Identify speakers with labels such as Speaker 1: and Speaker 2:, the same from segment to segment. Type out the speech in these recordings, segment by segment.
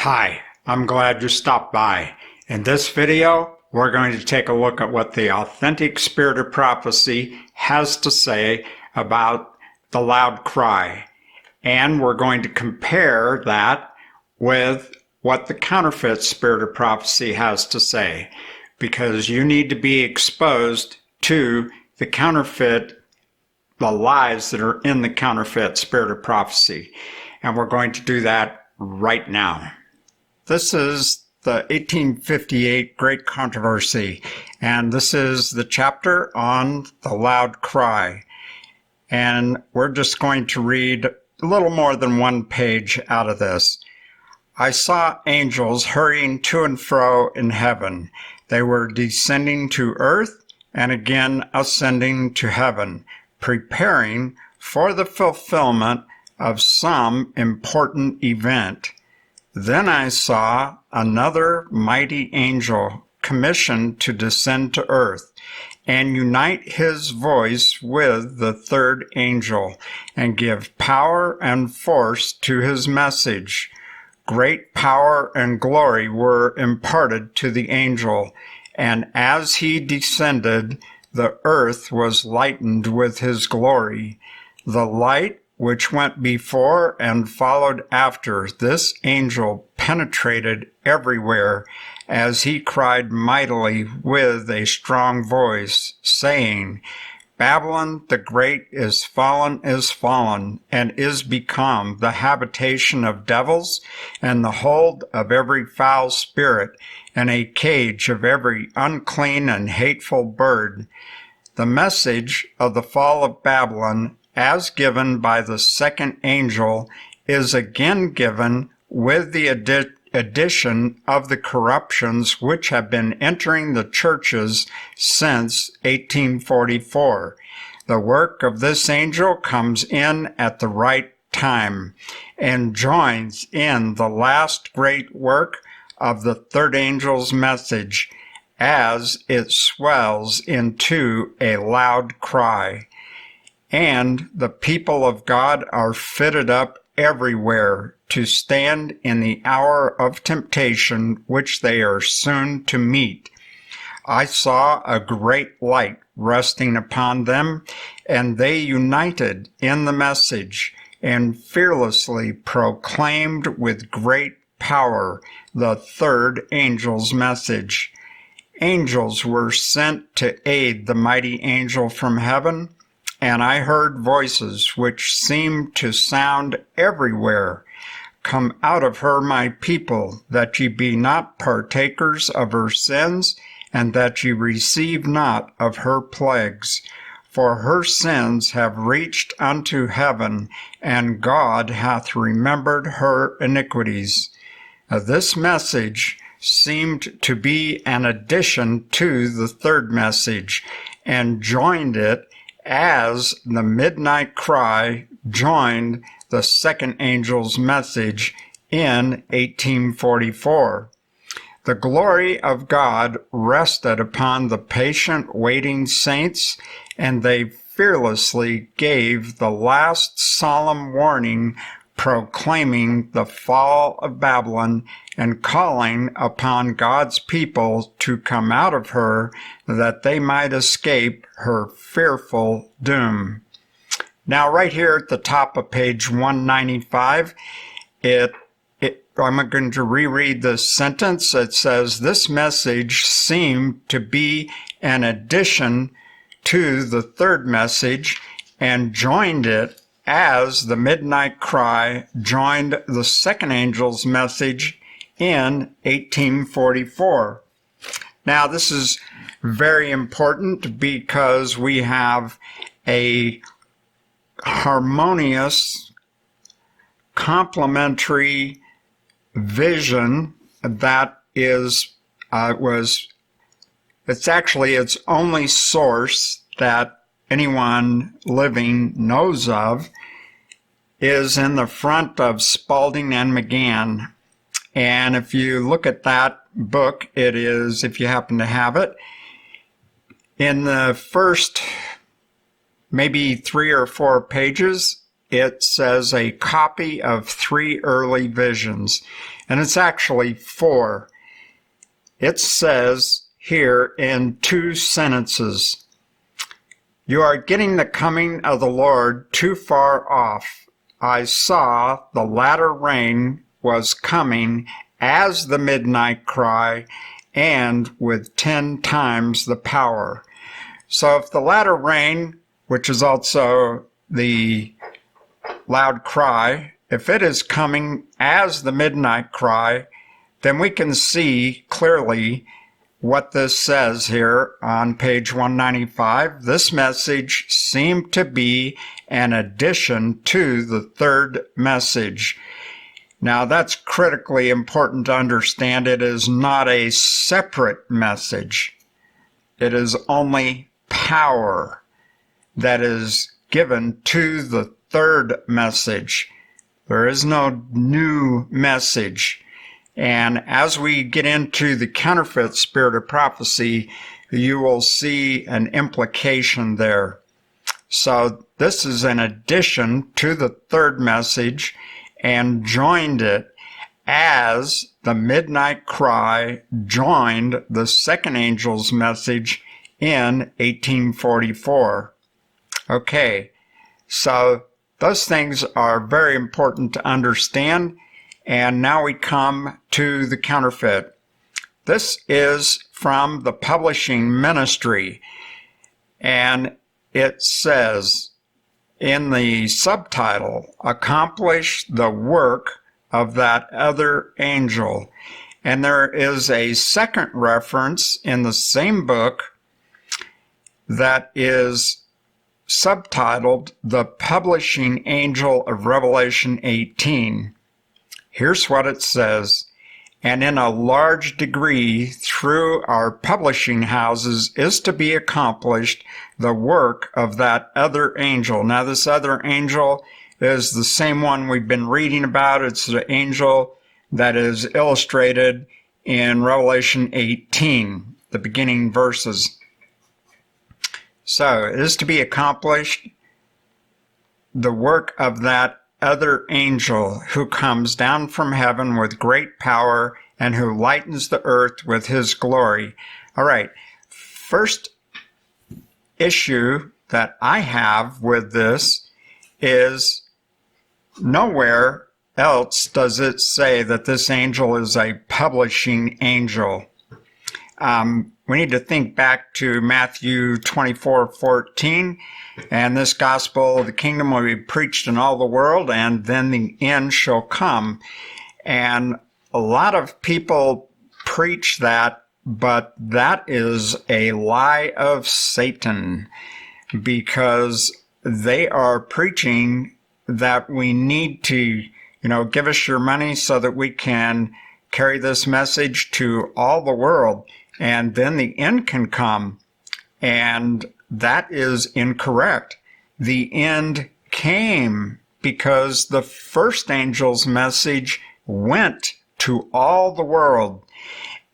Speaker 1: Hi, I'm glad you stopped by. In this video, we're going to take a look at what the authentic spirit of prophecy has to say about the loud cry. And we're going to compare that with what the counterfeit spirit of prophecy has to say, because you need to be exposed to the counterfeit, the lies that are in the counterfeit spirit of prophecy. And we're going to do that right now. This is the 1858 Great Controversy, and this is the chapter on the loud cry. And we're just going to read a little more than one page out of this. I saw angels hurrying to and fro in heaven. They were descending to earth and again ascending to heaven, preparing for the fulfillment of some important event. Then I saw another mighty angel commissioned to descend to earth and unite his voice with the third angel and give power and force to his message. Great power and glory were imparted to the angel, and as he descended, the earth was lightened with his glory. The light which went before and followed after this angel penetrated everywhere as he cried mightily with a strong voice, saying, Babylon the Great is fallen, and is become the habitation of devils, and the hold of every foul spirit, and a cage of every unclean and hateful bird. The message of the fall of Babylon, as given by the second angel, is again given with the addition of the corruptions which have been entering the churches since 1844. The work of this angel comes in at the right time and joins in the last great work of the third angel's message as it swells into a loud cry. And the people of God are fitted up everywhere to stand in the hour of temptation which they are soon to meet. I saw a great light resting upon them, and they united in the message and fearlessly proclaimed with great power the third angel's message. Angels were sent to aid the mighty angel from heaven, and I heard voices which seemed to sound everywhere. Come out of her, my people, that ye be not partakers of her sins, and that ye receive not of her plagues. For her sins have reached unto heaven, and God hath remembered her iniquities. This message seemed to be an addition to the third message, and joined it as the midnight cry joined the second angel's message in 1844. The glory of God rested upon the patient waiting saints, and they fearlessly gave the last solemn warning, proclaiming the fall of Babylon and calling upon God's people to come out of her that they might escape her fearful doom. Now, right here at the top of page 195, I'm going to reread this sentence. It says, this message seemed to be an addition to the third message and joined it as the midnight cry joined the second angel's message in 1844. Now, this is very important because we have a harmonious, complementary vision that is it's actually its only source that anyone living knows of, is in the front of Spalding and McGann. And if you look at that book, it is, if you happen to have it, in the first maybe 3 or 4 pages, it says a copy of 3 early visions, and it's actually 4. It says here in 2 sentences, "You are getting the coming of the Lord too far off. I saw the latter rain was coming as the midnight cry and with 10 times the power." So if the latter rain, which is also the loud cry, if it is coming as the midnight cry, then we can see clearly what this says here on page 195. This message seemed to be an addition to the 3rd message. Now that's critically important to understand. It is not a separate message. It is only power that is given to the 3rd message. There is no new message. And as we get into the counterfeit spirit of prophecy, you will see an implication there. So this is an addition to the 3rd message and joined it as the midnight cry joined the 2nd angel's message in 1844. Okay, so those things are very important to understand. And now we come to the counterfeit. This is from the publishing ministry, and it says in the subtitle, "Accomplish the work of that other angel." And there is a second reference in the same book that is subtitled "The Publishing Angel of Revelation 18." Here's what it says: "And in a large degree through our publishing houses is to be accomplished the work of that other angel." Now this other angel is the same one we've been reading about. It's the angel that is illustrated in Revelation 18, the beginning verses. So it is to be accomplished the work of that other angel who comes down from heaven with great power and who lightens the earth with his glory. All right, first issue that I have with this is nowhere else does it say that this angel is a publishing angel. We need to think back to Matthew 24:14, and this gospel of the kingdom will be preached in all the world, and then the end shall come. And a lot of people preach that, but that is a lie of Satan, because they are preaching that we need to, give us your money so that we can carry this message to all the world, and then the end can come. And that is incorrect. The end came because the first angel's message went to all the world.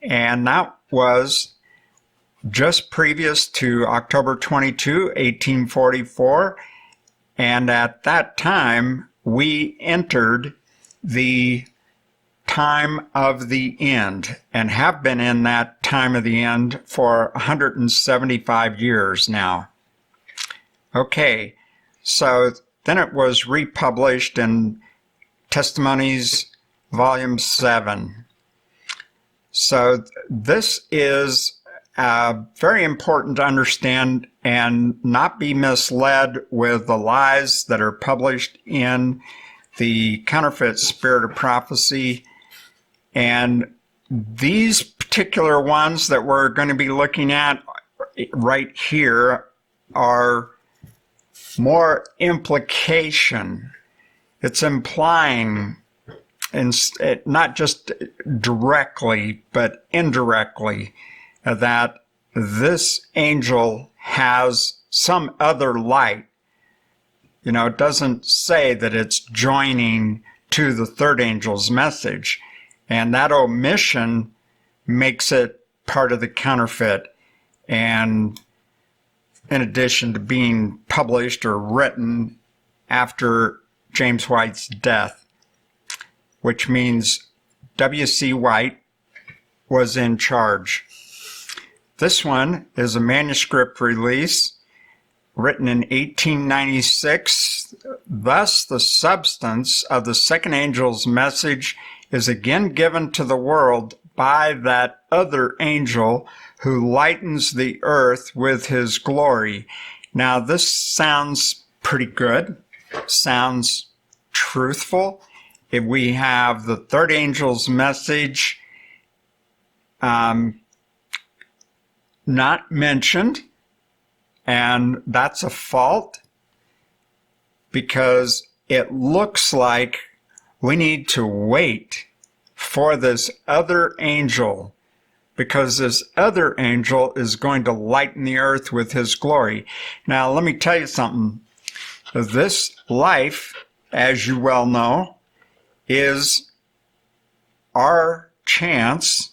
Speaker 1: And that was just previous to October 22, 1844. And at that time, we entered the time of the end and have been in that time of the end for 175 years now. Okay, so then it was republished in Testimonies, Volume 7. So this is very important to understand and not be misled with the lies that are published in the Counterfeit Spirit of Prophecy. And these particular ones that we're going to be looking at right here are more implication. It's implying, not just directly, but indirectly, that this angel has some other light. It doesn't say that it's joining to the third angel's message. And that omission makes it part of the counterfeit. And in addition to being published or written after James White's death, which means W.C. White was in charge. This one is a manuscript release written in 1896. Thus, the substance of the second angel's message is again given to the world by that other angel who lightens the earth with his glory. Now, this sounds pretty good, sounds truthful. If we have the third angel's message not mentioned, and that's a fault, because it looks like we need to wait for this other angel, because this other angel is going to lighten the earth with his glory. Now, let me tell you something. This life, as you well know, is our chance,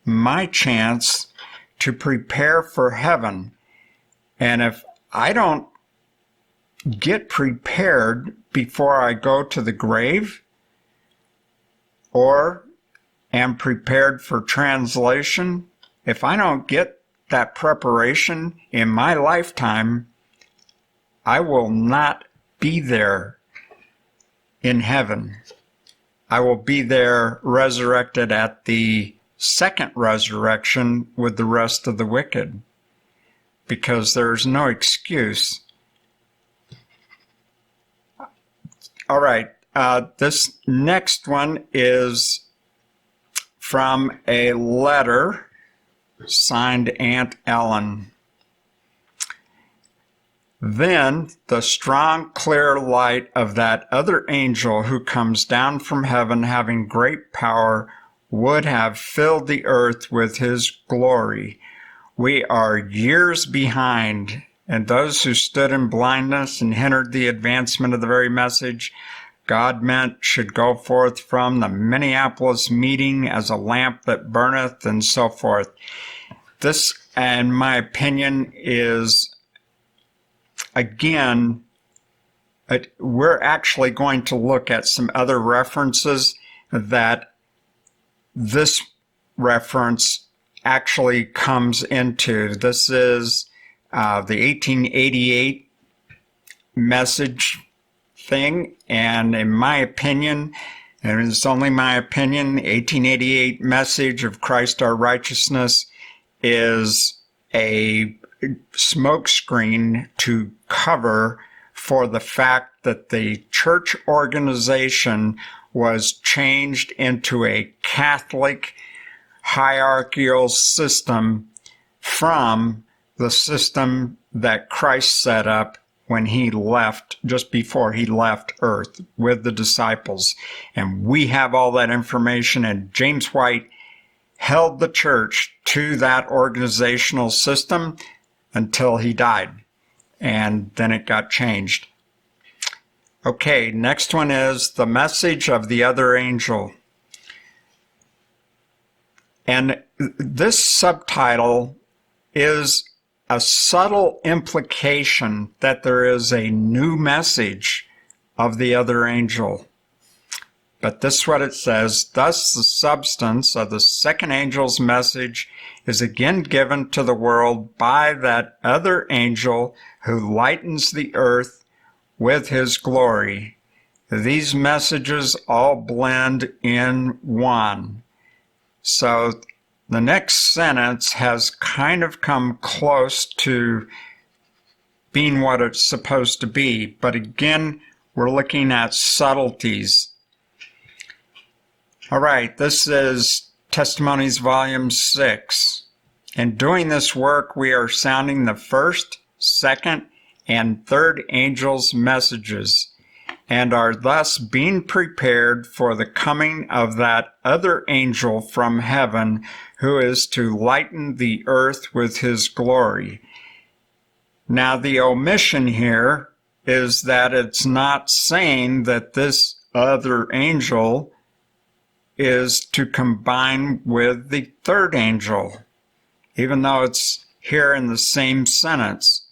Speaker 1: my chance, to prepare for heaven. And if I don't get prepared before I go to the grave, or am prepared for translation, if I don't get that preparation in my lifetime, I will not be there in heaven. I will be there resurrected at the second resurrection with the rest of the wicked, because there's no excuse. All right, this next one is from a letter signed Aunt Ellen. Then the strong, clear light of that other angel who comes down from heaven having great power would have filled the earth with his glory. We are years behind, and those who stood in blindness and hindered the advancement of the very message God meant should go forth from the Minneapolis meeting as a lamp that burneth, and so forth. This, in my opinion, is, again, we're actually going to look at some other references that this reference actually comes into. This is the 1888 message thing, and in my opinion, and it's only my opinion, 1888 message of Christ our righteousness is a smokescreen to cover for the fact that the church organization was changed into a Catholic hierarchical system from the system that Christ set up when he left, just before he left earth with the disciples. And we have all that information, and James White held the church to that organizational system until he died, and then it got changed. Okay, next one is the message of the other angel. And this subtitle is a subtle implication that there is a new message of the other angel. But this is what it says: thus the substance of the second angel's message is again given to the world by that other angel who lightens the earth with his glory. These messages all blend in one. So the next sentence has kind of come close to being what it's supposed to be. But again, we're looking at subtleties. All right, this is Testimonies Volume 6. In doing this work, we are sounding the first, second, and third angels' messages, and are thus being prepared for the coming of that other angel from heaven who is to lighten the earth with his glory. Now, the omission here is that it's not saying that this other angel is to combine with the third angel, even though it's here in the same sentence.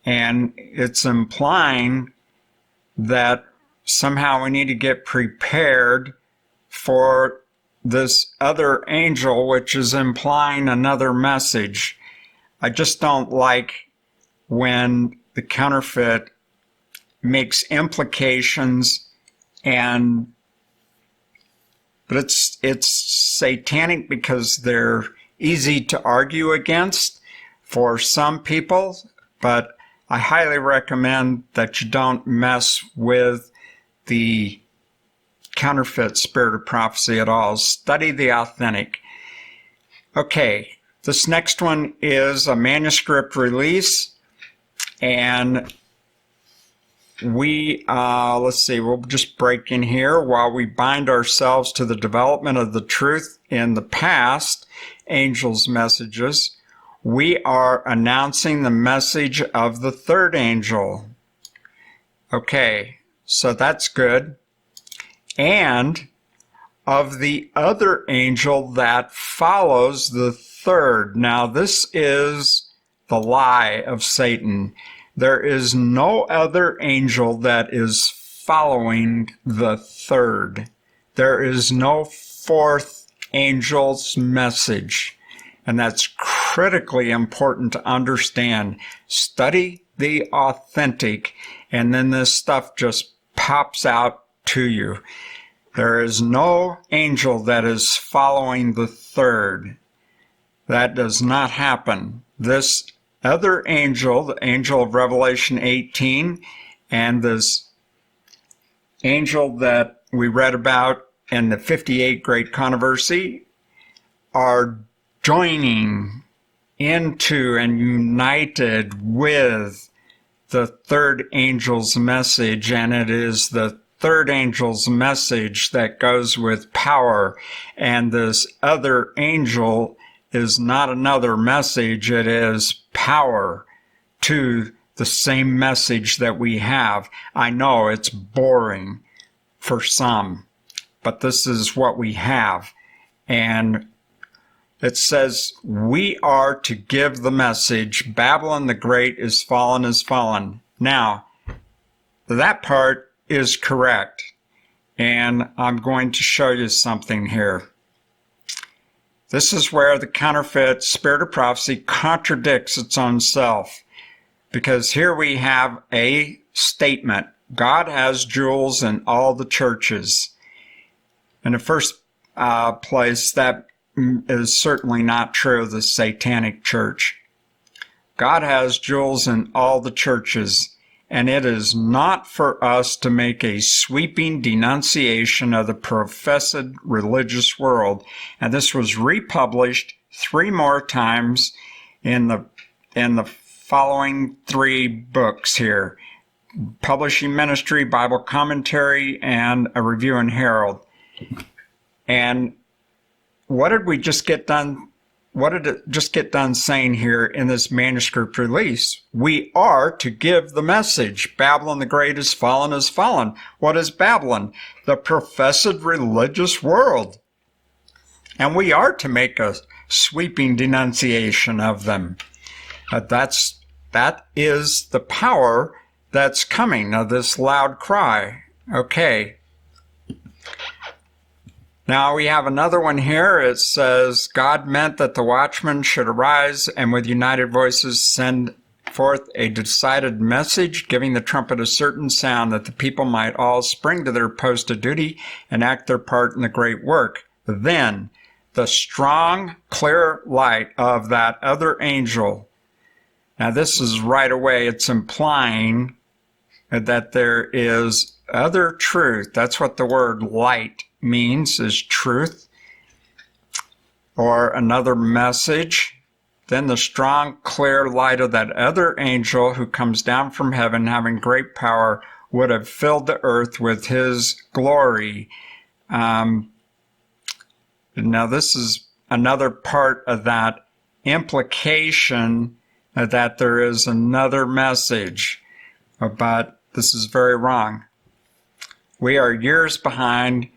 Speaker 1: And it's implying that somehow we need to get prepared for this other angel, which is implying another message. I just don't like when the counterfeit makes implications, but it's satanic because they're easy to argue against for some people, but I highly recommend that you don't mess with the counterfeit spirit of prophecy at all. Study the authentic. Okay, this next one is a manuscript release, and let's see, we'll just break in here. While we bind ourselves to the development of the truth in the past, angels' messages, we are announcing the message of the third angel. Okay, so that's good. And of the other angel that follows the third. Now, this is the lie of Satan. There is no other angel that is following the third. There is no fourth angel's message. And that's critically important to understand. Study the authentic, and then this stuff just pops out to you. There is no angel that is following the third. That does not happen. This other angel, the angel of Revelation 18, and this angel that we read about in the 58 Great Controversy are joining into and united with the third angel's message, and it is the third angel's message that goes with power, and this other angel is not another message, it is power to the same message that we have. I know it's boring for some, but this is what we have. And it says, we are to give the message, Babylon the Great is fallen, is fallen. Now, that part is correct. And I'm going to show you something here. This is where the counterfeit spirit of prophecy contradicts its own self. Because here we have a statement. God has jewels in all the churches. In the first place, that is certainly not true of the Satanic Church. God has jewels in all the churches, and it is not for us to make a sweeping denunciation of the professed religious world. And this was republished 3 more times in the following 3 books here: Publishing Ministry, Bible Commentary, and a Review and Herald. And what did we just get done? What did it just get done saying here in this manuscript release? We are to give the message. Babylon the Great is fallen, is fallen. What is Babylon? The professed religious world. And we are to make a sweeping denunciation of them. That is the power that's coming of this loud cry. Okay. Now we have another one here. It says, God meant that the Watchmen should arise and with united voices send forth a decided message, giving the trumpet a certain sound, that the people might all spring to their post of duty and act their part in the great work. Then the strong, clear light of that other angel. Now this is right away, it's implying that there is other truth. That's what the word light means, is truth, or another message. Then the strong, clear light of that other angel who comes down from heaven, having great power, would have filled the earth with his glory. Now this is another part of that implication that there is another message, but this is very wrong. We are years behind,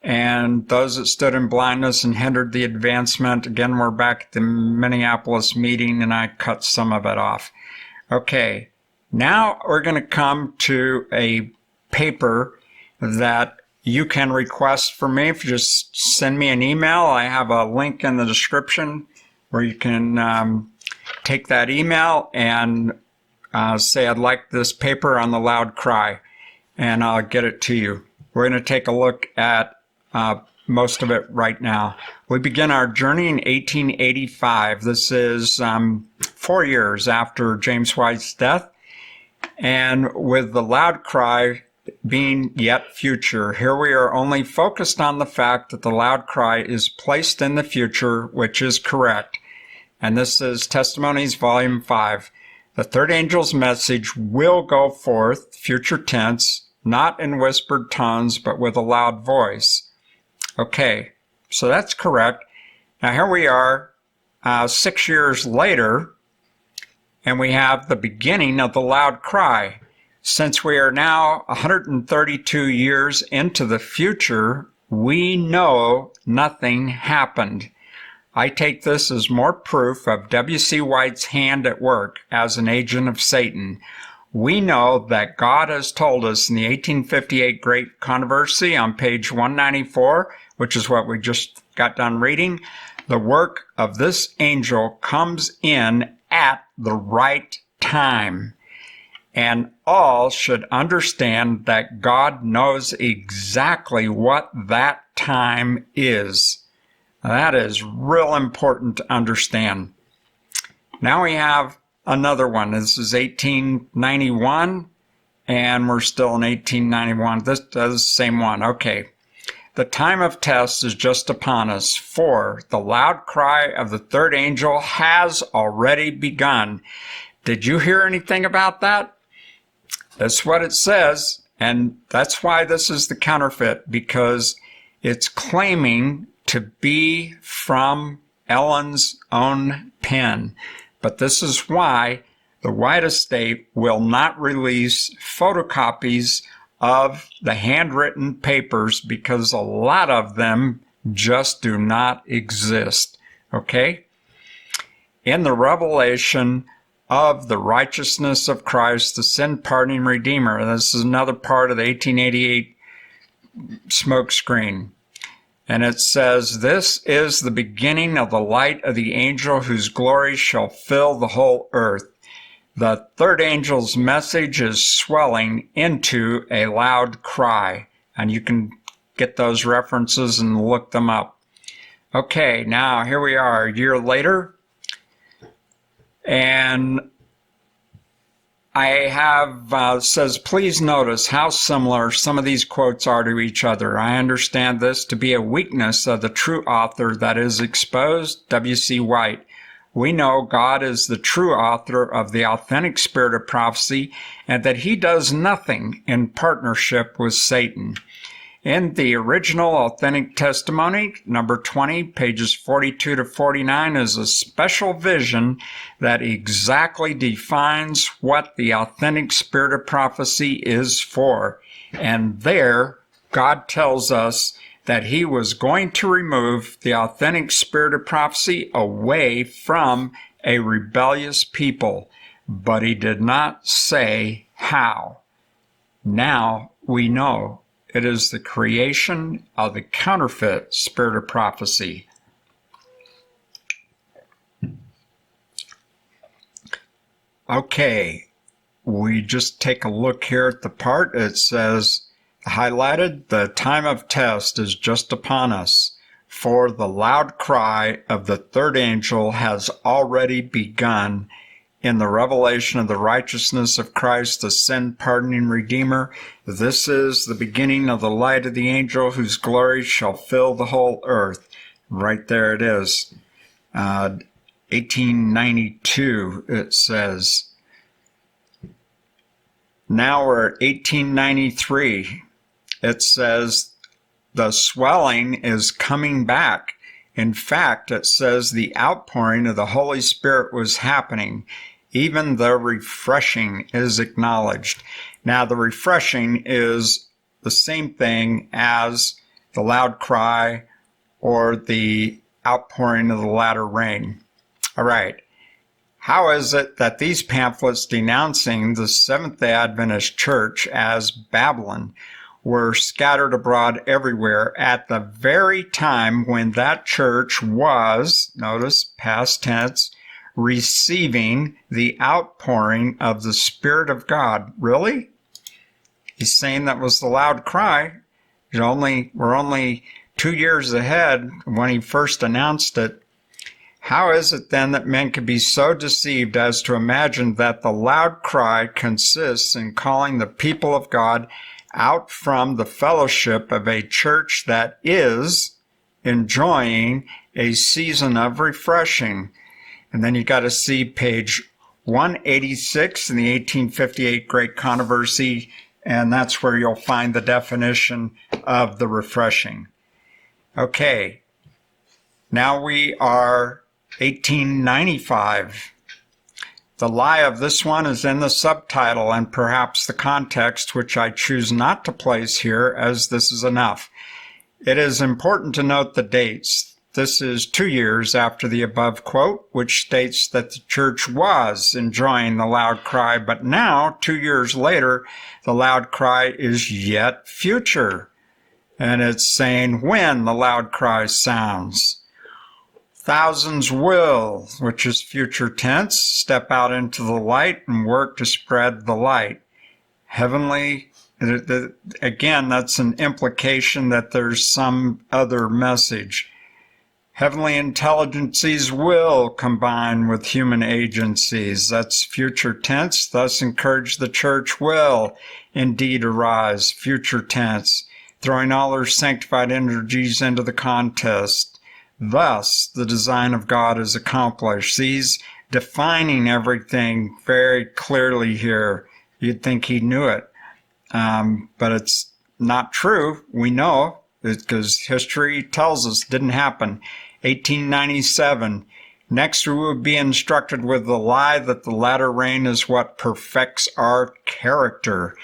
Speaker 1: and those that stood in blindness and hindered the advancement. Again, we're back at the Minneapolis meeting, and I cut some of it off. Okay, now we're going to come to a paper that you can request for me. If you just send me an email, I have a link in the description where you can take that email and say, I'd like this paper on the loud cry, and I'll get it to you. We're going to take a look at most of it right now. We begin our journey in 1885. This is 4 years after James White's death, and with the loud cry being yet future. Here we are only focused on the fact that the loud cry is placed in the future, which is correct. And this is Testimonies, Volume 5. The third angel's message will go forth, future tense, not in whispered tones, but with a loud voice. Okay, so that's correct. Now here we are 6 years later, and we have the beginning of the loud cry. Since we are now 132 years into the future, we know nothing happened. I take this as more proof of W.C. White's hand at work as an agent of Satan. We know that God has told us in the 1858 Great Controversy on page 194, which is what we just got done reading, the work of this angel comes in at the right time. And all should understand that God knows exactly what that time is. That is real important to understand. Now we have another one. This is 1891, and we're still in 1891. This is the same one. Okay. The time of test is just upon us, for the loud cry of the third angel has already begun. Did you hear anything about that? That's what it says, and that's why this is the counterfeit, because it's claiming to be from Ellen's own pen. But this is why the White Estate will not release photocopies of the handwritten papers, because a lot of them just do not exist. Okay? In the revelation of the righteousness of Christ, the sin-pardoning Redeemer. This is another part of the 1888 smokescreen. And it says, this is the beginning of the light of the angel whose glory shall fill the whole earth. The third angel's message is swelling into a loud cry. And you can get those references and look them up. Okay, now here we are a year later. And I have, says, please notice how similar some of these quotes are to each other. I understand this to be a weakness of the true author that is exposed, W.C. White. We know God is the true author of the authentic spirit of prophecy, and that he does nothing in partnership with Satan. In the original authentic testimony, number 20, pages 42 to 49, is a special vision that exactly defines what the authentic spirit of prophecy is for. And there, God tells us that he was going to remove the authentic spirit of prophecy away from a rebellious people, but he did not say how. Now we know. It is the creation of the counterfeit spirit of prophecy. Okay, we just take a look here at the part. It says, highlighted, the time of test is just upon us, for the loud cry of the third angel has already begun. In the revelation of the righteousness of Christ, the sin-pardoning Redeemer, this is the beginning of the light of the angel whose glory shall fill the whole earth. Right there it is. 1892, it says. Now we're at 1893. It says, the swelling is coming back. In fact, it says the outpouring of the Holy Spirit was happening. Even the refreshing is acknowledged. Now, the refreshing is the same thing as the loud cry or the outpouring of the latter rain. All right. How is it that these pamphlets denouncing the Seventh-day Adventist Church as Babylon? were scattered abroad everywhere at the very time when that church was, notice past tense, receiving the outpouring of the Spirit of God. Really? He's saying that was the loud cry. We're only 2 years ahead when he first announced it. How is it then that men could be so deceived as to imagine that the loud cry consists in calling the people of God out from the fellowship of a church that is enjoying a season of refreshing? And then you got to see page 186 in the 1858 Great Controversy, and that's where you'll find the definition of the refreshing. Okay, now we are 1895. The lie of this one is in the subtitle and perhaps the context, which I choose not to place here as this is enough. It is important to note the dates. This is 2 years after the above quote, which states that the church was enjoying the loud cry, but now, 2 years later, the loud cry is yet future. And it's saying when the loud cry sounds. Thousands will, which is future tense, step out into the light and work to spread the light. Heavenly, again, that's an implication that there's some other message. Heavenly intelligences will combine with human agencies. That's future tense. Thus encourage the church will indeed arise. Future tense. Throwing all their sanctified energies into the contest. Thus, the design of God is accomplished. He's defining everything very clearly here. You'd think he knew it, but it's not true. We know because history tells us it didn't happen. 1897. Next, we will be instructed with the lie that the latter rain is what perfects our character.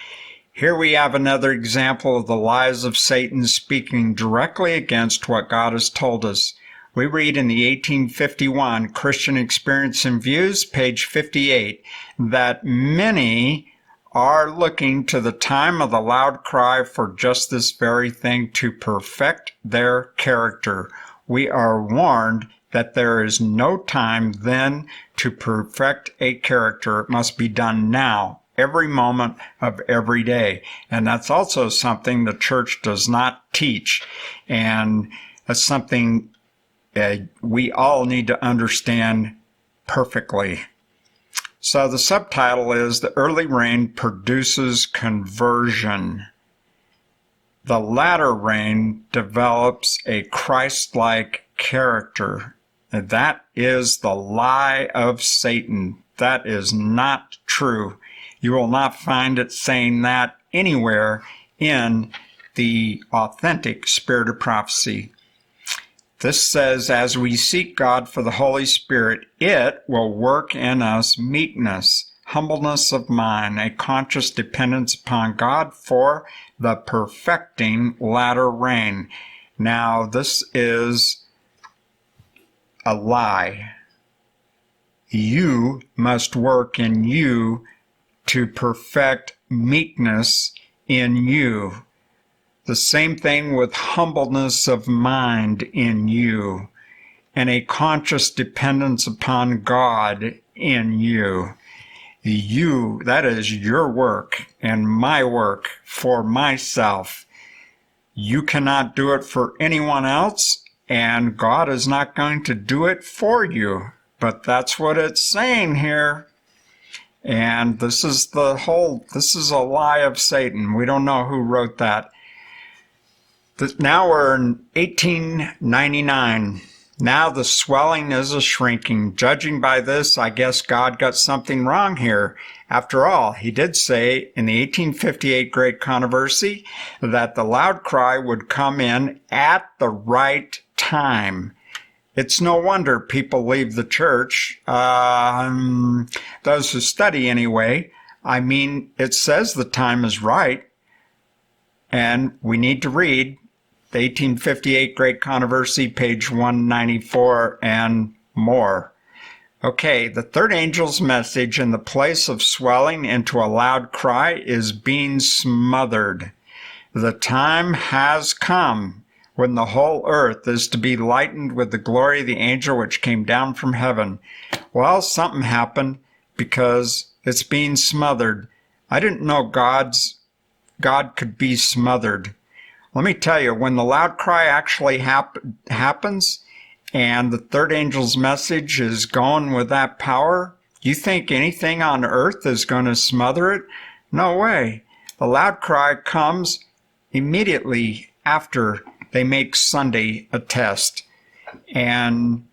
Speaker 1: Here we have another example of the lies of Satan speaking directly against what God has told us. We read in the 1851 Christian Experience and Views, page 58, that many are looking to the time of the loud cry for just this very thing, to perfect their character. We are warned that there is no time then to perfect a character. It must be done now, every moment of every day. And that's also something the church does not teach. And that's something we all need to understand perfectly. So the subtitle is The Early Rain Produces Conversion. The latter rain develops a Christ-like character. And that is the lie of Satan. That is not true. You will not find it saying that anywhere in the authentic Spirit of Prophecy. This says, as we seek God for the Holy Spirit, it will work in us meekness, humbleness of mind, a conscious dependence upon God for the perfecting latter rain. Now, this is a lie. You must work in you to perfect meekness in you. The same thing with humbleness of mind in you, and a conscious dependence upon God in you. You, that is your work and my work for myself. You cannot do it for anyone else, and God is not going to do it for you. But that's what it's saying here. And this is a lie of Satan. We don't know who wrote that. Now we're in 1899. Now the swelling is a shrinking. Judging by this, I guess God got something wrong here. After all, he did say in the 1858 Great Controversy that the loud cry would come in at the right time. It's no wonder people leave the church, those who study anyway. I mean, it says the time is right, and we need to read the 1858 Great Controversy, page 194 and more. Okay, the third angel's message in the place of swelling into a loud cry is being smothered. The time has come when the whole earth is to be lightened with the glory of the angel which came down from heaven. Well, something happened because it's being smothered. I didn't know God could be smothered. Let me tell you, when the loud cry actually happens and the third angel's message is going with that power, you think anything on earth is going to smother it? No way. The loud cry comes immediately after they make Sunday a test. And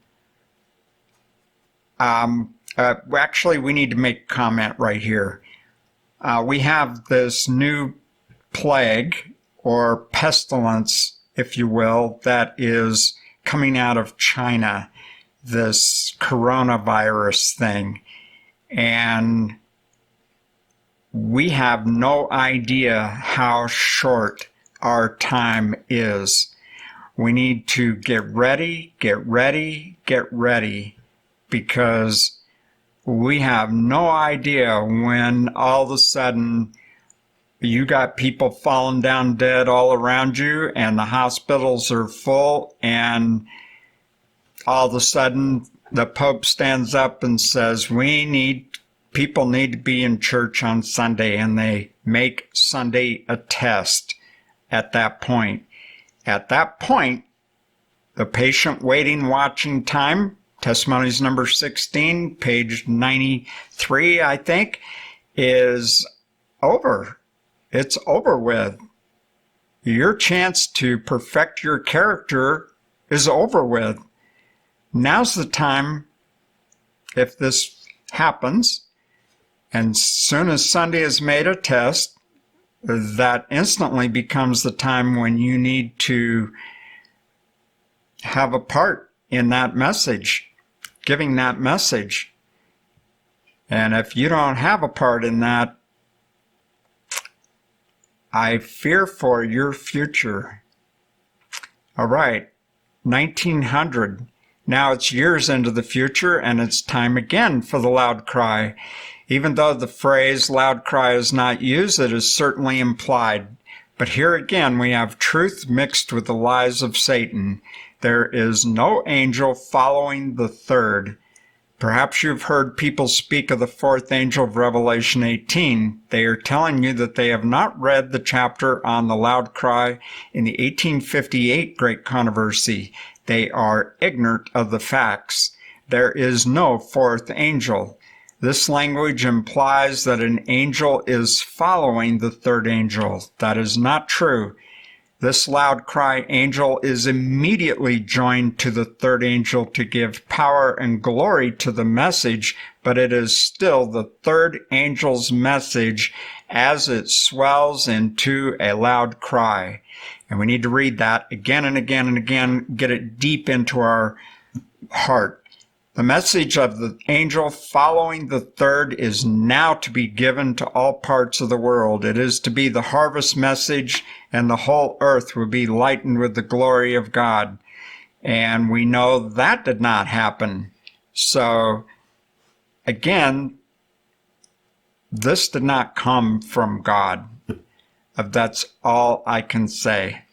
Speaker 1: actually, we need to make a comment right here. We have this new plague or pestilence, if you will, that is coming out of China, this coronavirus thing. And we have no idea how short our time is. We need to get ready, because we have no idea when all of a sudden you got people falling down dead all around you and the hospitals are full, and all of a sudden the Pope stands up and says, people need to be in church on Sunday, and they make Sunday a test at that point. At that point, the patient waiting, watching time, Testimonies number 16, page 93, I think, is over. It's over with. Your chance to perfect your character is over with. Now's the time, if this happens, and soon as Sunday is made a test, that instantly becomes the time when you need to have a part in that message, giving that message. And if you don't have a part in that, I fear for your future. All right, 1900. Now it's years into the future, and it's time again for the loud cry. Even though the phrase loud cry is not used, it is certainly implied. But here again, we have truth mixed with the lies of Satan. There is no angel following the third. Perhaps you've heard people speak of the fourth angel of Revelation 18. They are telling you that they have not read the chapter on the loud cry in the 1858 Great Controversy. They are ignorant of the facts. There is no fourth angel. This language implies that an angel is following the third angel. That is not true. This loud cry angel is immediately joined to the third angel to give power and glory to the message, but it is still the third angel's message as it swells into a loud cry. And we need to read that again and again and again, get it deep into our heart. The message of the angel following the third is now to be given to all parts of the world. It is to be the harvest message, and the whole earth will be lightened with the glory of God. And we know that did not happen. So, again, this did not come from God. That's all I can say.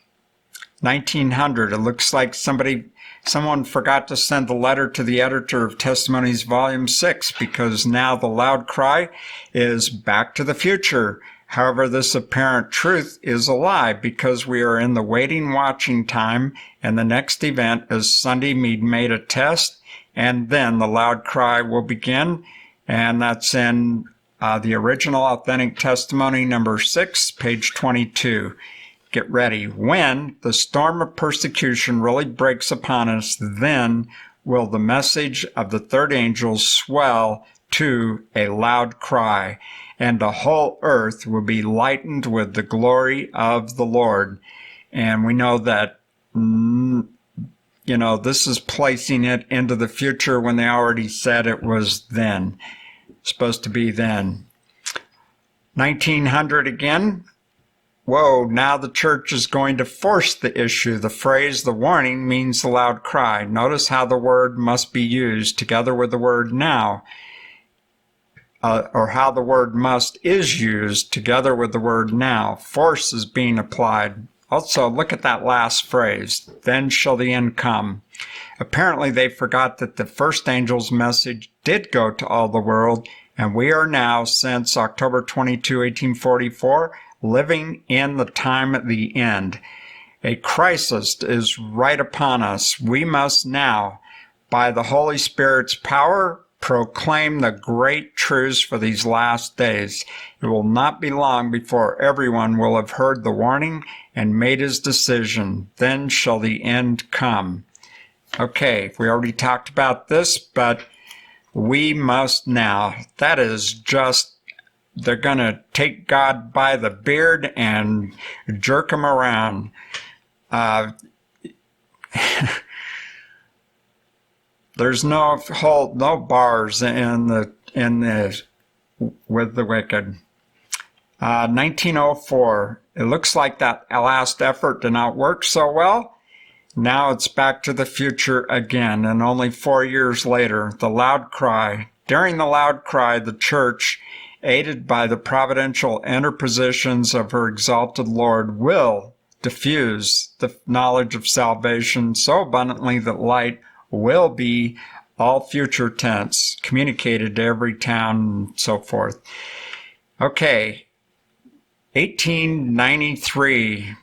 Speaker 1: 1900, it looks like someone forgot to send the letter to the editor of Testimonies Volume 6, because now the loud cry is back to the future. However, this apparent truth is a lie, because we are in the waiting, watching time, and the next event is Sunday made a test, and then the loud cry will begin, and that's in the original authentic testimony number 6, page 22. Get ready. When the storm of persecution really breaks upon us, then will the message of the third angel swell to a loud cry, and the whole earth will be lightened with the glory of the Lord. And we know that, this is placing it into the future when they already said it was then. Supposed to be then. 1900 again. Whoa, now the church is going to force the issue. The phrase, the warning, means the loud cry. Notice how the word must be used together with the word now. or how the word must is used together with the word now. Force is being applied. Also, look at that last phrase, then shall the end come. Apparently, they forgot that the first angel's message did go to all the world, and we are now, since October 22, 1844, living in the time at the end. A crisis is right upon us. We must now, by the Holy Spirit's power, proclaim the great truths for these last days. It will not be long before everyone will have heard the warning and made his decision. Then shall the end come. Okay, we already talked about this, but we must now. That is just, they're going to take God by the beard and jerk him around. There's no bars with the wicked. 1904. It looks like that last effort did not work so well. Now it's back to the future again, and only 4 years later, the loud cry. During the loud cry, the church, aided by the providential interpositions of her exalted Lord, will diffuse the knowledge of salvation so abundantly that light will be, all future tense, communicated to every town and so forth. Okay, 1893.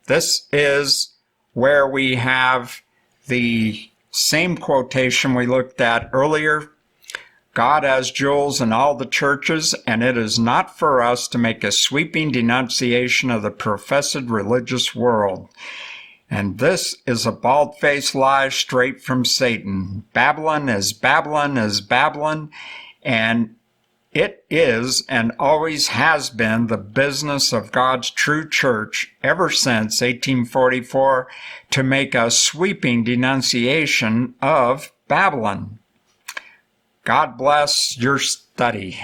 Speaker 1: This is where we have the same quotation we looked at earlier. God has jewels in all the churches, and it is not for us to make a sweeping denunciation of the professed religious world. And this is a bald-faced lie straight from Satan. Babylon is Babylon is Babylon, and it is and always has been the business of God's true church ever since 1844 to make a sweeping denunciation of Babylon. God bless your study.